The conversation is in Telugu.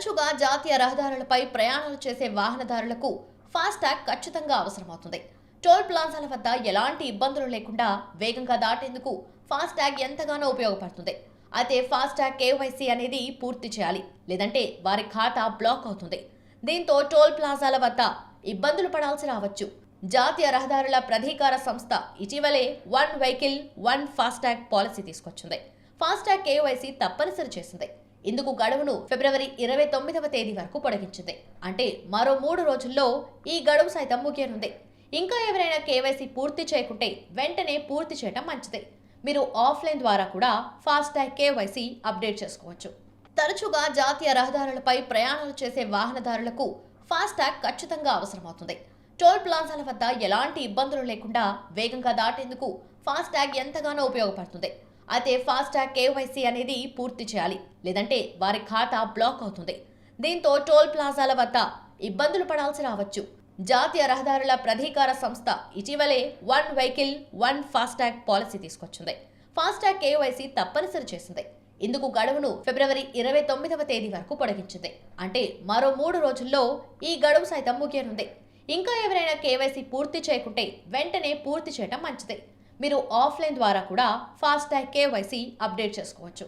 తరచుగా జాతీయ రహదారులపై ప్రయాణాలు చేసే వాహనదారులకు ఫాస్టాగ్ ఖచ్చితంగా అవసరమవుతుంది. టోల్ ప్లాజాల వద్ద ఎలాంటి ఇబ్బందులు లేకుండా వేగంగా దాటేందుకు ఫాస్టాగ్ ఎంతగానో ఉపయోగపడుతుంది. అయితే ఫాస్టాగ్ కేవైసీ అనేది పూర్తి చేయాలి, లేదంటే వారి ఖాతా బ్లాక్ అవుతుంది. దీంతో టోల్ ప్లాజాల వద్ద ఇబ్బందులు పడాల్సి రావచ్చు. జాతీయ రహదారుల ప్రాధికార సంస్థ ఇటీవలే one vehicle one FASTag policy తీసుకొచ్చింది. ఫాస్టాగ్ కేవైసీ తప్పనిసరి చేసింది. ఇందుకు గడువును ఫిబ్రవరి 29వ తేదీ వరకు పొడిగించింది. అంటే మరో 3 రోజుల్లో ఈ గడువు సైతం ముగియనుంది. ఇంకా ఎవరైనా కేవైసీ పూర్తి చేయకుంటే వెంటనే పూర్తి చేయడం మంచిది. మీరు ఆఫ్లైన్ ద్వారా కూడా ఫాస్టాగ్ కేవైసీ అప్డేట్ చేసుకోవచ్చు. తరచుగా జాతీయ రహదారులపై ప్రయాణాలు చేసే వాహనదారులకు ఫాస్టాగ్ ఖచ్చితంగా అవసరమవుతుంది. టోల్ ప్లాజాల వద్ద ఎలాంటి ఇబ్బందులు లేకుండా వేగంగా దాటేందుకు ఫాస్టాగ్ ఎంతగానో ఉపయోగపడుతుంది. అయితే ఫాస్టాగ్ కేవైసీ అనేది పూర్తి చేయాలి, లేదంటే వారి ఖాతా బ్లాక్ అవుతుంది. దీంతో టోల్ ప్లాజాల వద్ద ఇబ్బందులు పడాల్సి రావచ్చు. జాతీయ రహదారుల ప్రాధికార సంస్థ ఇటీవలే one vehicle one FASTag policy తీసుకొచ్చింది. ఫాస్టాగ్ కేవైసీ తప్పనిసరి చేసింది. ఇందుకు గడువును ఫిబ్రవరి 29వ తేదీ వరకు పొడిగించింది. అంటే మరో 3 రోజుల్లో ఈ గడువు సైతం ముగియనుంది. ఇంకా ఎవరైనా కేవైసీ పూర్తి చేయకుంటే వెంటనే పూర్తి చేయడం మంచిది. మీరు ఆఫ్లైన్ ద్వారా కూడా ఫాస్టాగ్ కేవైసీ అప్డేట్ చేసుకోవచ్చు.